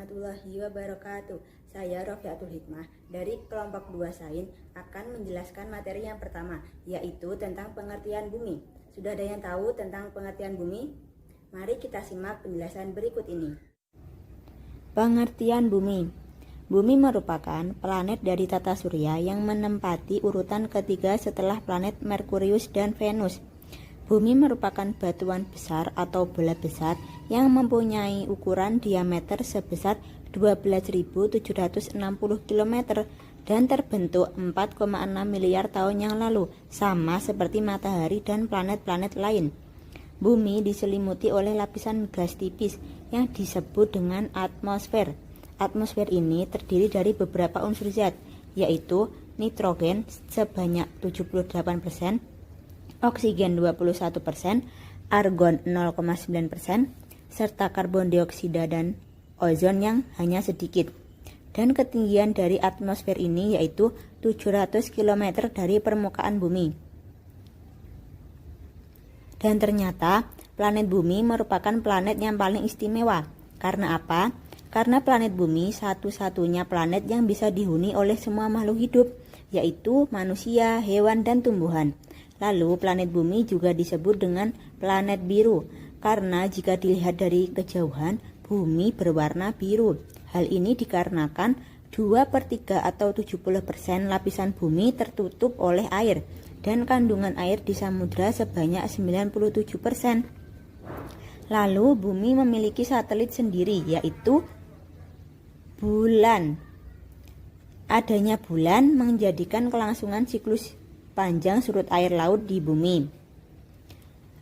warahmatullahi wabarakatuh. Saya Rofiatul Hikmah dari kelompok 2 Sains akan menjelaskan materi yang pertama, yaitu tentang pengertian bumi. Sudah ada yang tahu tentang pengertian bumi? Mari kita simak penjelasan berikut ini. Pengertian bumi. Bumi merupakan planet dari tata surya yang menempati urutan ketiga setelah planet Merkurius dan Venus. Bumi merupakan batuan besar atau bola besar yang mempunyai ukuran diameter sebesar 12.760 km dan terbentuk 4,6 miliar tahun yang lalu, sama seperti matahari dan planet-planet lain. Bumi diselimuti oleh lapisan gas tipis yang disebut dengan atmosfer. Atmosfer ini terdiri dari beberapa unsur zat, yaitu nitrogen sebanyak 78%, oksigen 21%, argon 0,9%, serta karbon dioksida dan ozon yang hanya sedikit. Dan ketinggian dari atmosfer ini yaitu 700 km dari permukaan bumi. Dan ternyata planet bumi merupakan planet yang paling istimewa. Karena apa? Karena planet bumi satu-satunya planet yang bisa dihuni oleh semua makhluk hidup, yaitu manusia, hewan, dan tumbuhan. Lalu planet bumi juga disebut dengan planet biru, karena jika dilihat dari kejauhan, bumi berwarna biru. Hal ini dikarenakan 2/3 atau 70% lapisan bumi tertutup oleh air, dan kandungan air di samudra sebanyak 97%. Lalu bumi memiliki satelit sendiri, yaitu bulan. Adanya bulan menjadikan kelangsungan siklus panjang surut air laut di bumi.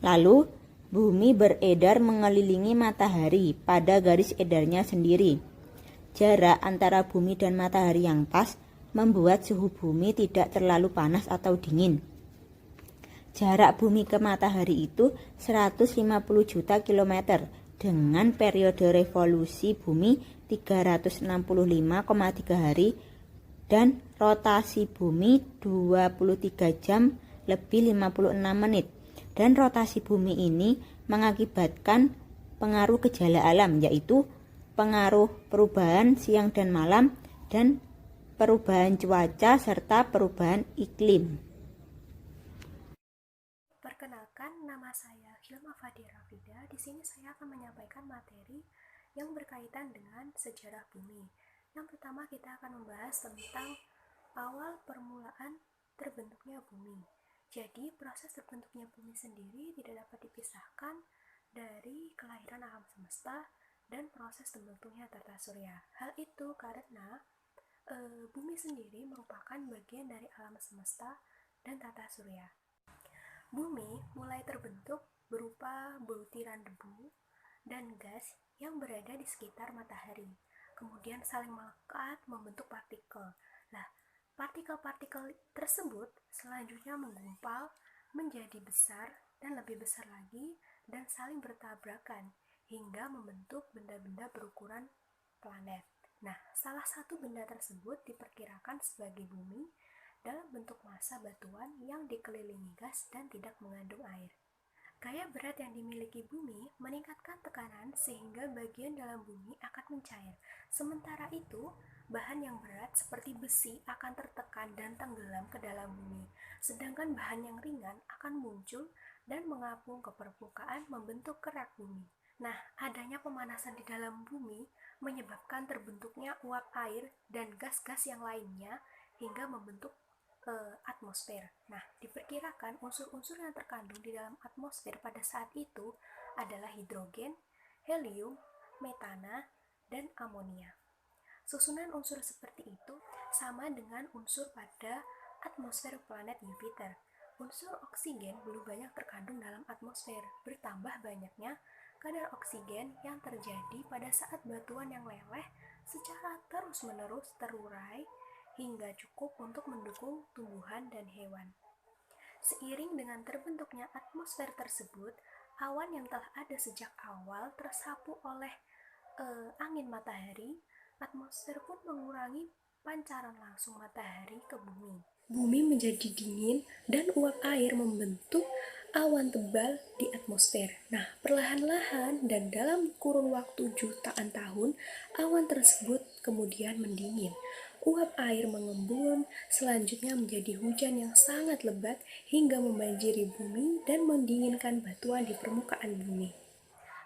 Lalu, bumi beredar mengelilingi matahari pada garis edarnya sendiri. Jarak antara bumi dan matahari yang pas membuat suhu bumi tidak terlalu panas atau dingin. Jarak bumi ke matahari itu 150 juta kilometer dengan periode revolusi bumi 365,3 hari dan rotasi bumi 23 jam lebih 56 menit. Dan rotasi bumi ini mengakibatkan pengaruh gejala alam, yaitu pengaruh perubahan siang dan malam dan perubahan cuaca serta perubahan iklim. Perkenalkan, nama saya Hilma Fadira Rafida. Di sini saya akan menyampaikan materi yang berkaitan dengan sejarah bumi. Yang pertama kita akan membahas tentang awal permulaan terbentuknya bumi. Jadi proses terbentuknya bumi sendiri tidak dapat dipisahkan dari kelahiran alam semesta dan proses terbentuknya tata surya. Hal itu karena bumi sendiri merupakan bagian dari alam semesta dan tata surya. Bumi mulai terbentuk berupa butiran debu dan gas yang berada di sekitar matahari, kemudian saling melekat membentuk partikel. Nah, partikel-partikel tersebut selanjutnya menggumpal menjadi besar dan lebih besar lagi dan saling bertabrakan hingga membentuk benda-benda berukuran planet. Nah, salah satu benda tersebut diperkirakan sebagai bumi dalam bentuk massa batuan yang dikelilingi gas dan tidak mengandung air. Gaya berat yang dimiliki bumi meningkatkan tekanan sehingga bagian dalam bumi akan mencair. Sementara itu, bahan yang berat seperti besi akan tertekan dan tenggelam ke dalam bumi, sedangkan bahan yang ringan akan muncul dan mengapung ke permukaan membentuk kerak bumi. Nah, adanya pemanasan di dalam bumi menyebabkan terbentuknya uap air dan gas-gas yang lainnya hingga membentuk atmosfer. Nah, diperkirakan unsur-unsur yang terkandung di dalam atmosfer pada saat itu adalah hidrogen, helium, metana, dan amonia. Susunan unsur seperti itu sama dengan unsur pada atmosfer planet Jupiter. Unsur oksigen belum banyak terkandung dalam atmosfer, bertambah banyaknya kadar oksigen yang terjadi pada saat batuan yang leleh secara terus-menerus terurai hingga cukup untuk mendukung tumbuhan dan hewan. Seiring dengan terbentuknya atmosfer tersebut, awan yang telah ada sejak awal tersapu oleh angin matahari, atmosfer pun mengurangi pancaran langsung matahari ke bumi. Bumi menjadi dingin dan uap air membentuk awan tebal di atmosfer. Nah, perlahan-lahan dan dalam kurun waktu jutaan tahun, awan tersebut kemudian mendingin. Uap air mengembun, selanjutnya menjadi hujan yang sangat lebat hingga membanjiri bumi dan mendinginkan batuan di permukaan bumi.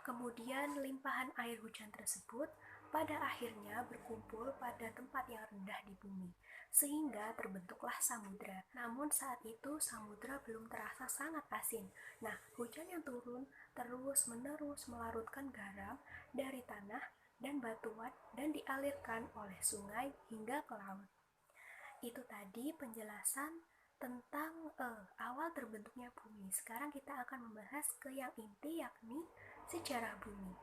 Kemudian limpahan air hujan tersebut pada akhirnya berkumpul pada tempat yang rendah di bumi, sehingga terbentuklah samudra. Namun saat itu samudra belum terasa sangat asin. Nah, hujan yang turun terus-menerus melarutkan garam dari tanah dan batuan dan dialirkan oleh sungai hingga ke laut. Itu tadi penjelasan tentang awal terbentuknya bumi. Sekarang kita akan membahas ke yang inti, yakni sejarah bumi.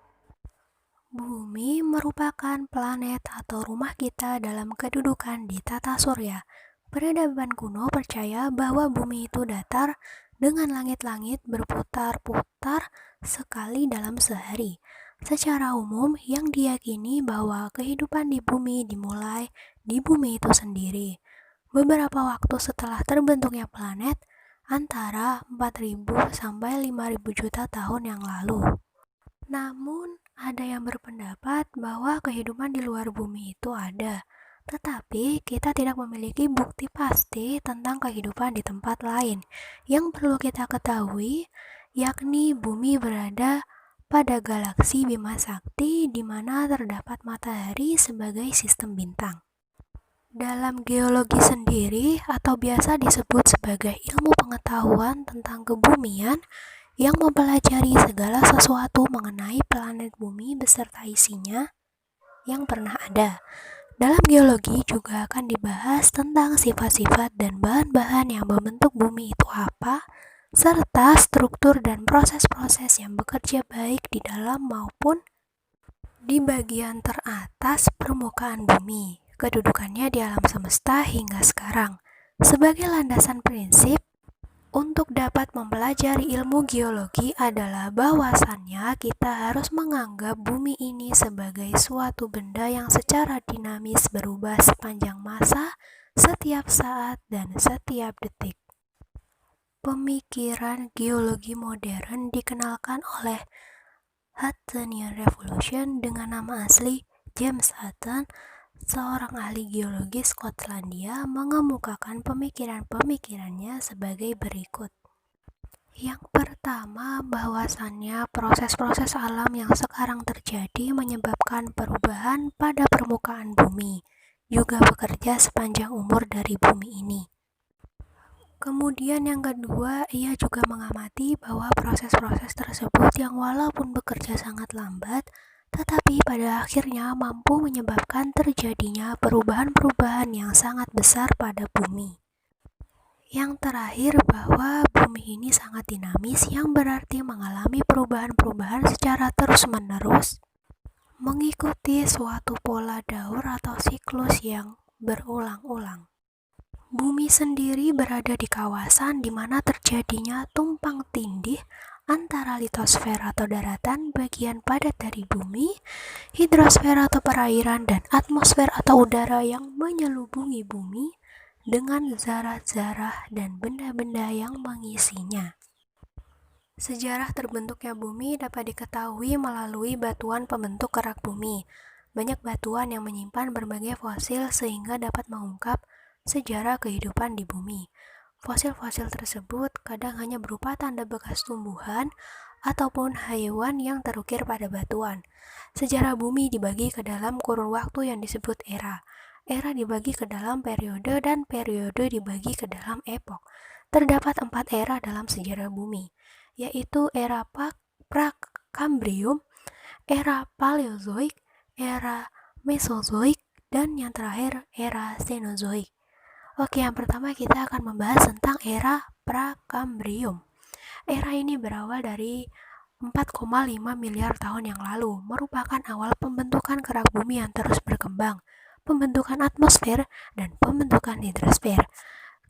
Bumi merupakan planet atau rumah kita dalam kedudukan di tata surya. Peradaban kuno percaya bahwa bumi itu datar dengan langit-langit berputar-putar sekali dalam sehari. Secara umum, yang diyakini bahwa kehidupan di bumi dimulai di bumi itu sendiri. Beberapa waktu setelah terbentuknya planet, antara 4.000 sampai 5.000 juta tahun yang lalu. Namun, ada yang berpendapat bahwa kehidupan di luar bumi itu ada, tetapi kita tidak memiliki bukti pasti tentang kehidupan di tempat lain. Yang perlu kita ketahui, yakni bumi berada pada galaksi Bima Sakti di mana terdapat matahari sebagai sistem bintang. Dalam geologi sendiri atau biasa disebut sebagai ilmu pengetahuan tentang kebumian yang mempelajari segala sesuatu mengenai planet bumi beserta isinya yang pernah ada. Dalam geologi juga akan dibahas tentang sifat-sifat dan bahan-bahan yang membentuk bumi itu apa, serta struktur dan proses-proses yang bekerja baik di dalam maupun di bagian teratas permukaan bumi. Kedudukannya di alam semesta hingga sekarang. Sebagai landasan prinsip, untuk dapat mempelajari ilmu geologi adalah bahwasannya kita harus menganggap bumi ini sebagai suatu benda yang secara dinamis berubah sepanjang masa, setiap saat, dan setiap detik. Pemikiran geologi modern dikenalkan oleh Huttonian Revolution dengan nama asli James Hutton, seorang ahli geologi Skotlandia, mengemukakan pemikiran-pemikirannya sebagai berikut. Yang pertama, bahwasannya proses-proses alam yang sekarang terjadi menyebabkan perubahan pada permukaan bumi, juga bekerja sepanjang umur dari bumi ini. Kemudian yang kedua, ia juga mengamati bahwa proses-proses tersebut yang walaupun bekerja sangat lambat, tetapi pada akhirnya mampu menyebabkan terjadinya perubahan-perubahan yang sangat besar pada bumi. Yang terakhir, bahwa bumi ini sangat dinamis, yang berarti mengalami perubahan-perubahan secara terus-menerus, mengikuti suatu pola daur atau siklus yang berulang-ulang. Bumi sendiri berada di kawasan di mana terjadinya tumpang tindih antara litosfer atau daratan bagian padat dari bumi, hidrosfer atau perairan, dan atmosfer atau udara yang menyelubungi bumi dengan zarah-zarah dan benda-benda yang mengisinya. Sejarah terbentuknya bumi dapat diketahui melalui batuan pembentuk kerak bumi. Banyak batuan yang menyimpan berbagai fosil sehingga dapat mengungkap sejarah kehidupan di bumi. Fosil-fosil tersebut kadang hanya berupa tanda bekas tumbuhan ataupun hewan yang terukir pada batuan. Sejarah bumi dibagi ke dalam kurun waktu yang disebut era. Era dibagi ke dalam periode dan periode dibagi ke dalam epok. Terdapat 4 era dalam sejarah bumi, yaitu era Prakambrium, era Paleozoik, era Mesozoik, dan yang terakhir era Cenozoik. Oke, yang pertama kita akan membahas tentang era Prakambrium. Era ini berawal dari 4,5 miliar tahun yang lalu, merupakan awal pembentukan kerak bumi yang terus berkembang, pembentukan atmosfer, dan pembentukan hidrosfer.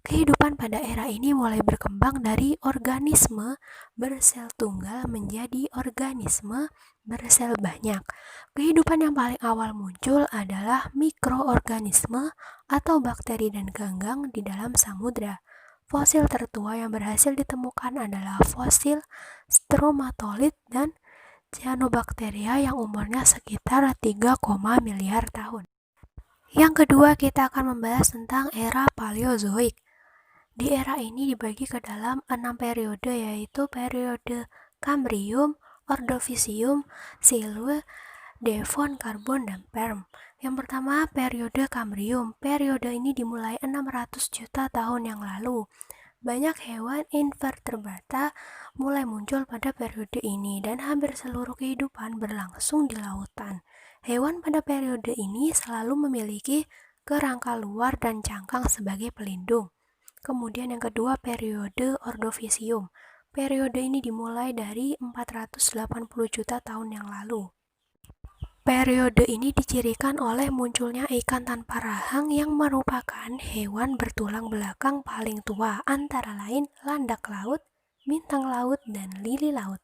Kehidupan pada era ini mulai berkembang dari organisme bersel tunggal menjadi organisme bersel banyak. Kehidupan yang paling awal muncul adalah mikroorganisme atau bakteri dan ganggang di dalam samudra. Fosil tertua yang berhasil ditemukan adalah fosil stromatolith dan cyanobacteria yang umurnya sekitar 3, miliar tahun. Yang kedua, kita akan membahas tentang era Paleozoik. Di era ini dibagi ke dalam 6 periode, yaitu periode Kambrium, Ordovisium, Silur, Devon, Karbon, dan Perm. Yang pertama, periode Kambrium. Periode ini dimulai 600 juta tahun yang lalu. Banyak hewan invertebrata mulai muncul pada periode ini dan hampir seluruh kehidupan berlangsung di lautan. Hewan pada periode ini selalu memiliki kerangka luar dan cangkang sebagai pelindung. Kemudian yang kedua, periode Ordovisium. Periode ini dimulai dari 480 juta tahun yang lalu. Periode ini dicirikan oleh munculnya ikan tanpa rahang yang merupakan hewan bertulang belakang paling tua, antara lain landak laut, bintang laut, dan lili laut.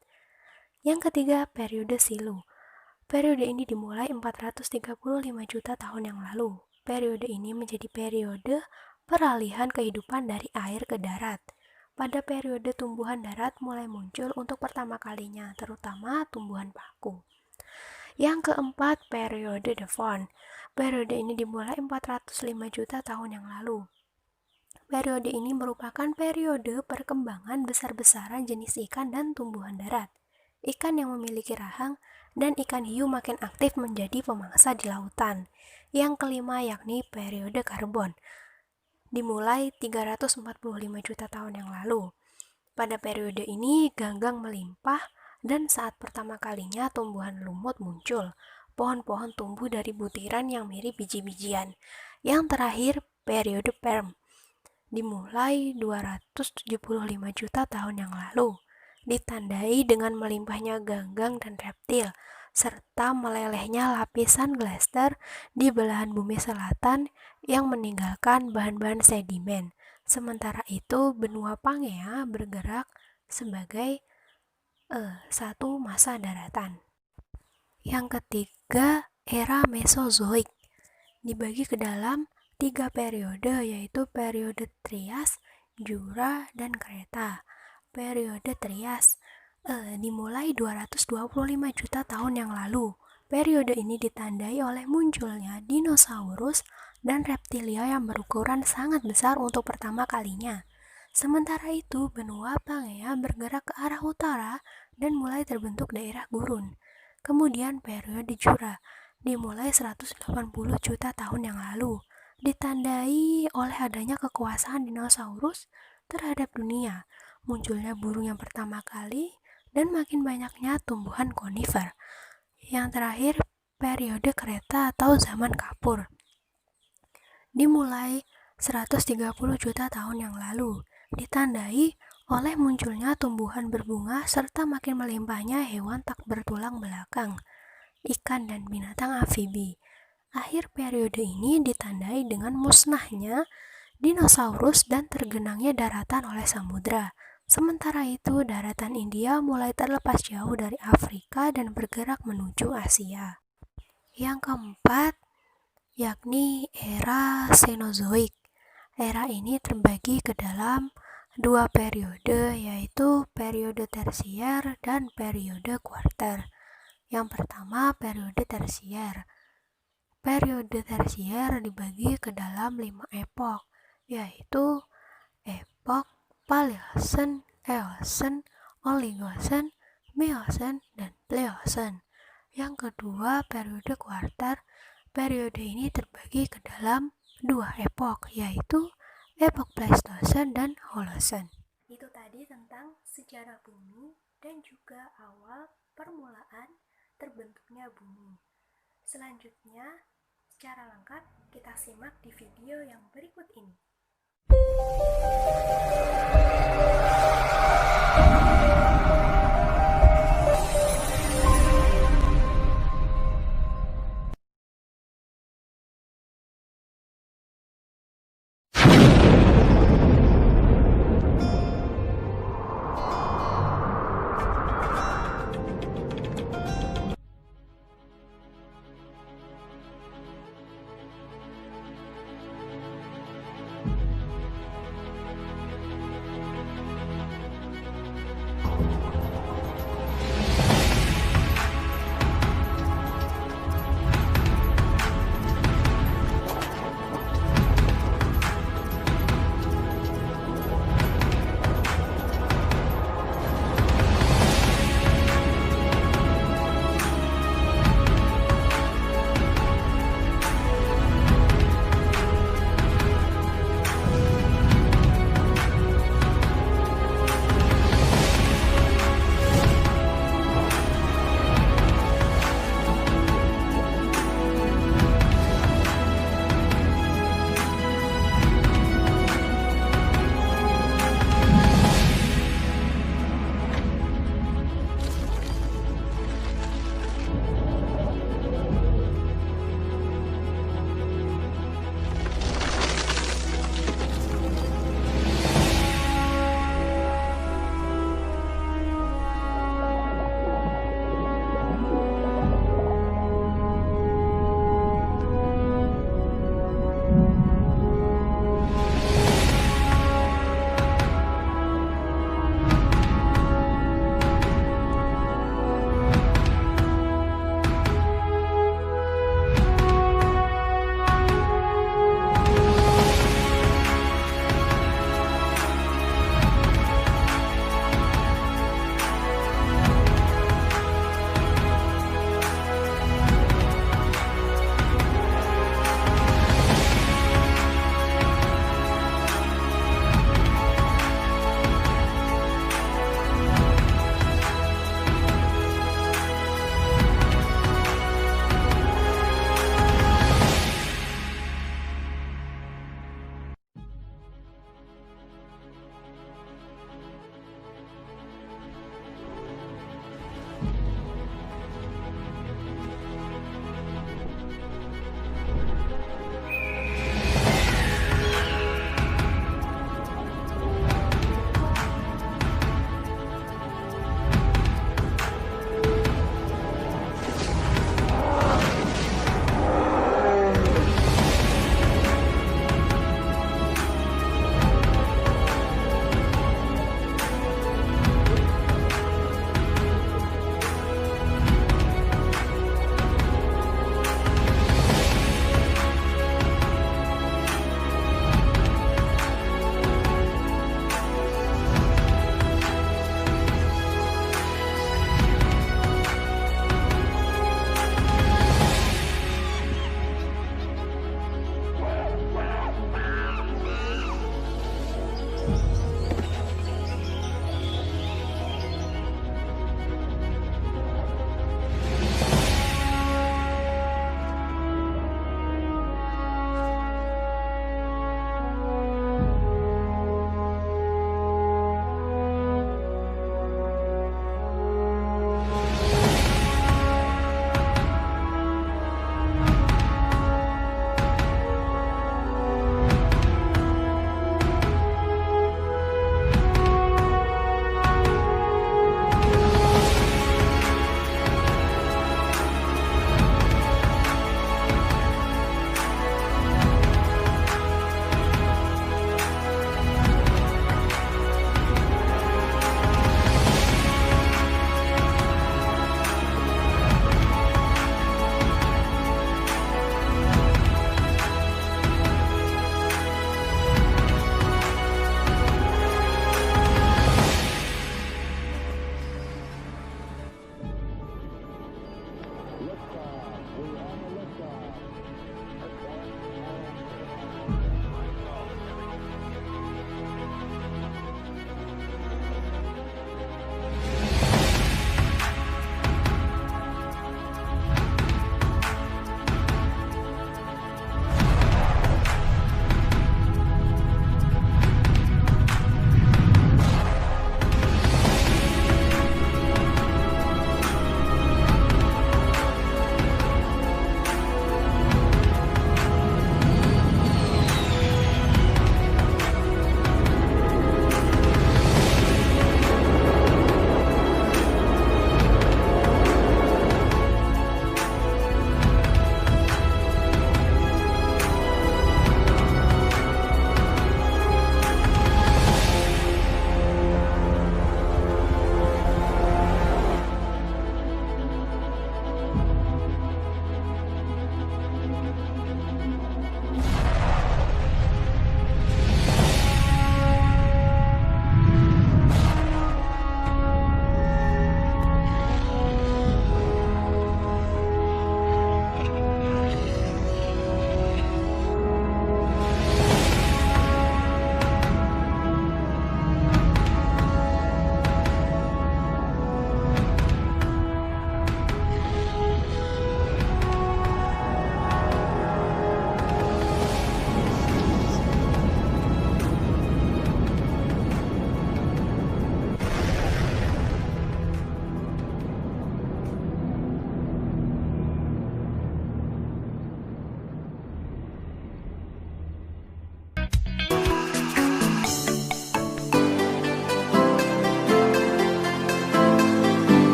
Yang ketiga, periode Silur. Periode ini dimulai 435 juta tahun yang lalu. Periode ini menjadi periode peralihan kehidupan dari air ke darat. Pada periode tumbuhan darat mulai muncul untuk pertama kalinya, terutama tumbuhan paku. Yang keempat, periode Devon. Periode ini dimulai 405 juta tahun yang lalu. Periode ini merupakan periode perkembangan besar-besaran jenis ikan dan tumbuhan darat. Ikan yang memiliki rahang dan ikan hiu makin aktif menjadi pemangsa di lautan. Yang kelima, yakni periode Karbon. Dimulai 345 juta tahun yang lalu. Pada periode ini, ganggang melimpah dan saat pertama kalinya tumbuhan lumut muncul. Pohon-pohon tumbuh dari butiran yang mirip biji-bijian. Yang terakhir, periode Perm. Dimulai 275 juta tahun yang lalu. Ditandai dengan melimpahnya ganggang dan reptil, serta melelehnya lapisan glaster di belahan bumi selatan yang meninggalkan bahan-bahan sedimen. Sementara itu, benua Pangea bergerak sebagai satu masa daratan. Yang ketiga, era Mesozoik. Dibagi ke dalam 3 periode, yaitu periode Trias, Jura, dan Kreta. Periode Trias dimulai 225 juta tahun yang lalu. Periode ini ditandai oleh munculnya dinosaurus dan reptilia yang berukuran sangat besar untuk pertama kalinya. Sementara itu, benua Pangea bergerak ke arah utara dan mulai terbentuk daerah gurun. Kemudian periode Jura dimulai 180 juta tahun yang lalu, ditandai oleh adanya kekuasaan dinosaurus terhadap dunia, munculnya burung yang pertama kali, dan makin banyaknya tumbuhan konifer. Yang terakhir, periode Kreta atau zaman Kapur. Dimulai 130 juta tahun yang lalu, ditandai oleh munculnya tumbuhan berbunga serta makin melimpahnya hewan tak bertulang belakang, ikan dan binatang amfibi. Akhir periode ini ditandai dengan musnahnya dinosaurus dan tergenangnya daratan oleh samudra. Sementara itu, daratan India mulai terlepas jauh dari Afrika dan bergerak menuju Asia. Yang keempat, yakni era Cenozoik. Era ini terbagi ke dalam 2 periode, yaitu periode tersier dan periode kuarter. Yang pertama, periode tersier. Periode tersier dibagi ke dalam 5 epok, yaitu epok Paleosen, Eosen, Oligosen, Miocen, dan Pleosen. Yang kedua, periode kuarter. Periode ini terbagi ke dalam 2 epok, yaitu epok Pleistosen dan Holosen. Itu tadi tentang sejarah bumi dan juga awal permulaan terbentuknya bumi. Selanjutnya, secara lengkap kita simak di video yang berikut ini.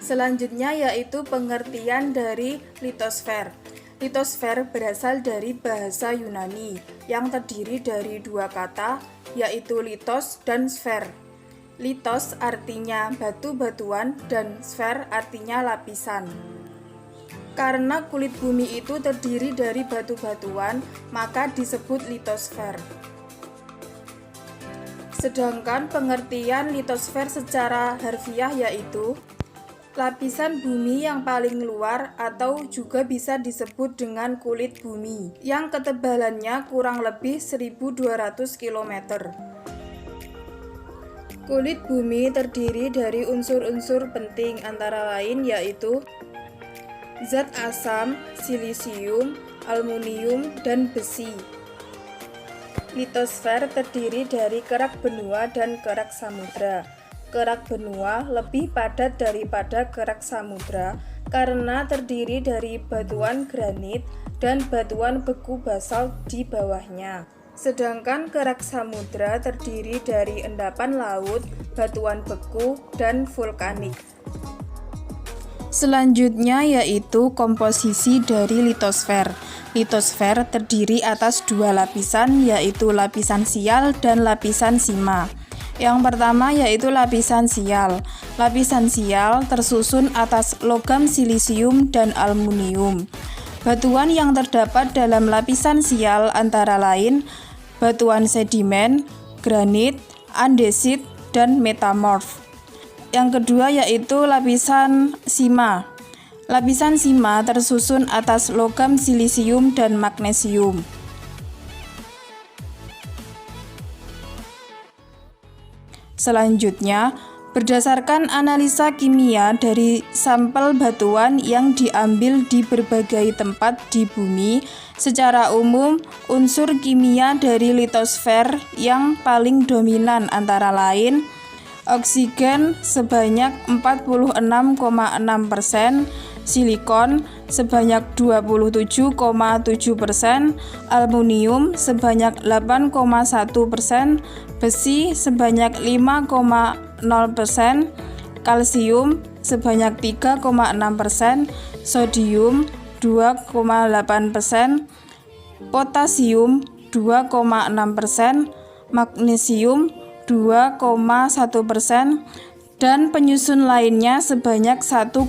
Selanjutnya yaitu pengertian dari litosfer. Litosfer berasal dari bahasa Yunani yang terdiri dari dua kata, yaitu litos dan sfer. Litos artinya batu-batuan dan sfer artinya lapisan. Karena kulit bumi itu terdiri dari batu-batuan, maka disebut litosfer. Sedangkan pengertian litosfer secara harfiah yaitu lapisan bumi yang paling luar atau juga bisa disebut dengan kulit bumi yang ketebalannya kurang lebih 1200 km. Kulit bumi terdiri dari unsur-unsur penting antara lain yaitu zat asam, silisium, aluminium, dan besi. Litosfer terdiri dari kerak benua dan kerak samudra. Kerak benua lebih padat daripada kerak samudra karena terdiri dari batuan granit dan batuan beku basalt di bawahnya. Sedangkan kerak samudra terdiri dari endapan laut, batuan beku, dan vulkanik. Selanjutnya yaitu komposisi dari litosfer. Litosfer terdiri atas dua lapisan yaitu lapisan sial dan lapisan sima. Yang pertama yaitu lapisan sial. Lapisan sial tersusun atas logam silisium dan aluminium. Batuan yang terdapat dalam lapisan sial antara lain batuan sedimen, granit, andesit, dan metamorf. Yang kedua yaitu lapisan sima. Lapisan sima tersusun atas logam silisium dan magnesium. Selanjutnya, berdasarkan analisa kimia dari sampel batuan yang diambil di berbagai tempat di bumi, secara umum unsur kimia dari litosfer yang paling dominan antara lain oksigen sebanyak 46,6%, silikon sebanyak 27,7%, aluminium sebanyak 8,1%, besi sebanyak 5,0%, kalsium sebanyak 3,6%, sodium 2,8%, potasium 2,6%, magnesium 2,1%, dan penyusun lainnya sebanyak 1,5%.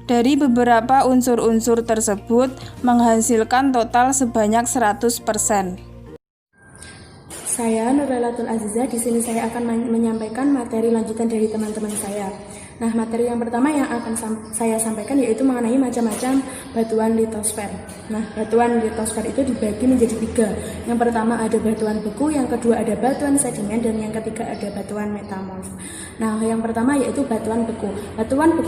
Dari beberapa unsur-unsur tersebut menghasilkan total sebanyak 100%. Saya Nurlailatul Azizah, di sini saya akan menyampaikan materi lanjutan dari teman-teman saya. Nah, materi yang pertama yang akan saya sampaikan yaitu mengenai macam-macam batuan litosfer. Nah, batuan litosfer itu dibagi menjadi 3. Yang pertama ada batuan beku, yang kedua ada batuan sedimen, dan yang ketiga ada batuan metamorf. Nah, yang pertama yaitu batuan beku. Batuan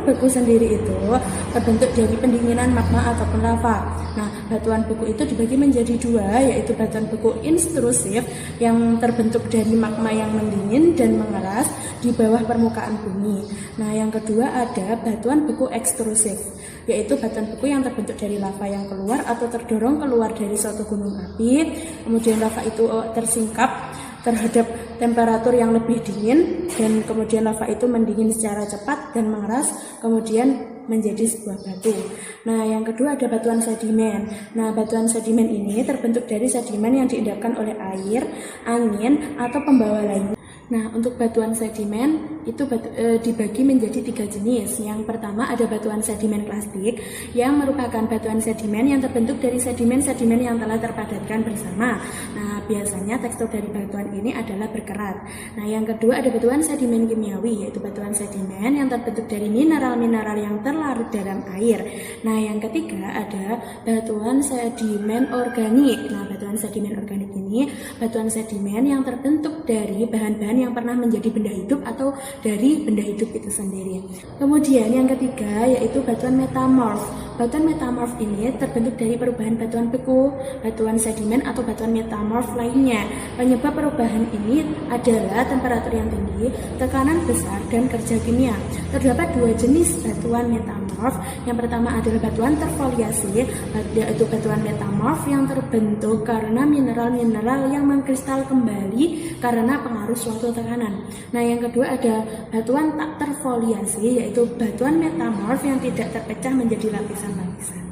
beku sendiri itu terbentuk dari pendinginan magma ataupun lava. Nah, batuan beku itu dibagi menjadi 2, yaitu batuan beku intrusif yang terbentuk dari magma yang mendingin dan mengeras di bawah permukaan bumi. Nah, yang kedua ada batuan beku ekstrusif, yaitu batuan beku yang terbentuk dari lava yang keluar atau terdorong keluar dari suatu gunung api. Kemudian lava itu tersingkap terhadap temperatur yang lebih dingin, dan kemudian lava itu mendingin secara cepat dan mengeras, kemudian menjadi sebuah batu. Nah, yang kedua ada batuan sedimen. Nah, batuan sedimen ini terbentuk dari sedimen yang diendapkan oleh air, angin, atau pembawa lainnya. Nah, untuk batuan sedimen itu dibagi menjadi 3 jenis. Yang pertama ada batuan sedimen klasik, yang merupakan batuan sedimen yang terbentuk dari sedimen-sedimen yang telah terpadatkan bersama. Nah, biasanya tekstur dari batuan ini adalah berkerat. Nah, yang kedua ada batuan sedimen kimiawi, yaitu batuan sedimen yang terbentuk dari mineral-mineral yang terlarut dalam air. Nah, yang ketiga ada batuan sedimen organik. Nah, batuan sedimen organik ini batuan sedimen yang terbentuk dari bahan-bahan yang pernah menjadi benda hidup atau dari benda hidup itu sendiri. Kemudian yang ketiga yaitu batuan metamorf. Batuan metamorf ini terbentuk dari perubahan batuan beku, batuan sedimen, atau batuan metamorf lainnya. Penyebab perubahan ini adalah temperatur yang tinggi, tekanan besar, dan kerja kimia. Terdapat 2 jenis batuan metamorf, metamorf. Yang pertama adalah batuan terfoliasi, yaitu batuan metamorf yang terbentuk karena mineral-mineral yang mengkristal kembali karena pengaruh suatu tekanan. Nah, yang kedua ada batuan tak terfoliasi, yaitu batuan metamorf yang tidak terpecah menjadi lapisan-lapisan.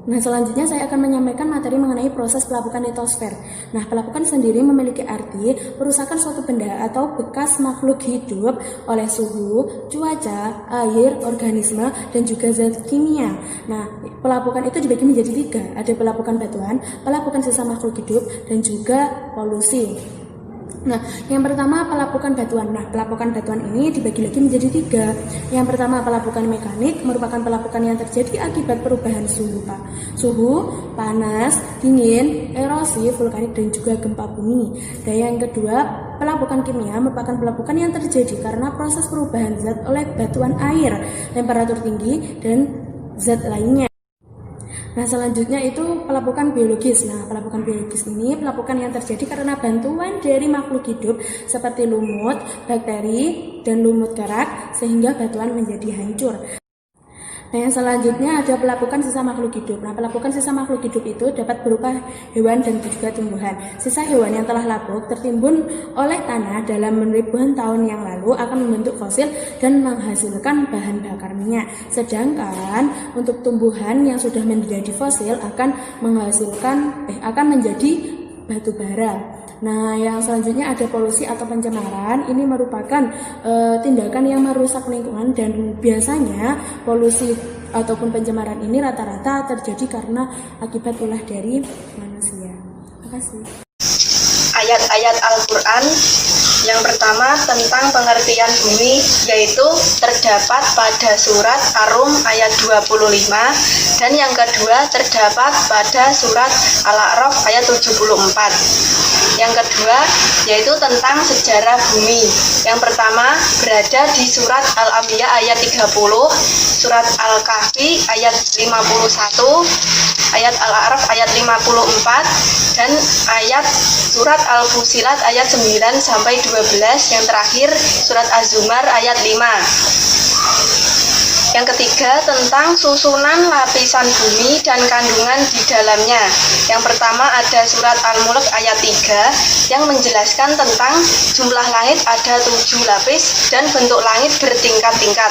Nah, selanjutnya saya akan menyampaikan materi mengenai proses pelapukan litosfer. Nah, pelapukan sendiri memiliki arti perusakan suatu benda atau bekas makhluk hidup oleh suhu, cuaca, air, organisme, dan juga zat kimia. Nah, pelapukan itu dibagi menjadi 3. Ada pelapukan batuan, pelapukan sisa makhluk hidup, dan juga polusi. Nah, yang pertama pelapukan batuan. Nah, pelapukan batuan ini dibagi lagi menjadi 3. Yang pertama pelapukan mekanik, merupakan pelapukan yang terjadi akibat perubahan suhu, suhu, panas, dingin, erosi, vulkanik, dan juga gempa bumi. Dan yang kedua pelapukan kimia, merupakan pelapukan yang terjadi karena proses perubahan zat oleh batuan air, temperatur tinggi, dan zat lainnya. Nah, selanjutnya itu pelapukan biologis. Nah, pelapukan biologis ini pelapukan yang terjadi karena bantuan dari makhluk hidup seperti lumut, bakteri, dan lumut kerak sehingga batuan menjadi hancur. Nah, yang selanjutnya ada pelapukan sisa makhluk hidup. Nah, pelapukan sisa makhluk hidup itu dapat berupa hewan dan juga tumbuhan. Sisa hewan yang telah lapuk tertimbun oleh tanah dalam ribuan tahun yang lalu akan membentuk fosil dan menghasilkan bahan bakar minyak. Sedangkan untuk tumbuhan yang sudah menjadi fosil akan menjadi batu bara. Nah, yang selanjutnya ada polusi atau pencemaran. Ini merupakan tindakan yang merusak lingkungan, dan biasanya polusi ataupun pencemaran ini rata-rata terjadi karena akibat ulah dari manusia. Terima kasih. Ayat-ayat Al-Quran. Yang pertama tentang pengertian bumi, yaitu terdapat pada surat Ar-Rum ayat 25, dan yang kedua terdapat pada surat Al-A'raf ayat 74. Yang kedua yaitu tentang sejarah bumi. Yang pertama berada di surat Al-Anbiya ayat 30, surat Al-Kahfi ayat 51, ayat Al-A'raf ayat 54, dan ayat surat Al-Fusilat ayat 9 sampai 12, yang terakhir surat Az-Zumar ayat 5. Yang ketiga tentang susunan lapisan bumi dan kandungan di dalamnya. Yang pertama ada surat Al-Mulk ayat 3 yang menjelaskan tentang jumlah langit ada 7 lapis dan bentuk langit bertingkat-tingkat.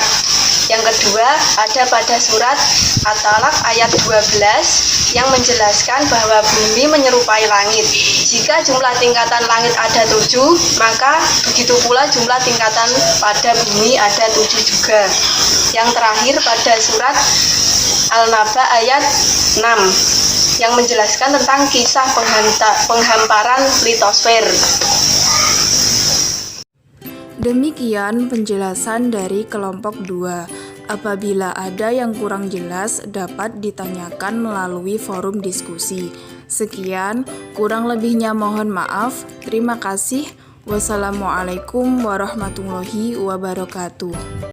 Yang kedua ada pada surat At-Talaq ayat 12 yang menjelaskan bahwa bumi menyerupai langit. Jika jumlah tingkatan langit ada 7, maka begitu pula jumlah tingkatan pada bumi ada 7 juga. Yang terakhir pada surat Al-Naba ayat 6 yang menjelaskan tentang kisah penghamparan litosfer. Demikian penjelasan dari kelompok 2. Apabila ada yang kurang jelas dapat ditanyakan melalui forum diskusi. Sekian, kurang lebihnya mohon maaf. Terima kasih. Wassalamualaikum warahmatullahi wabarakatuh.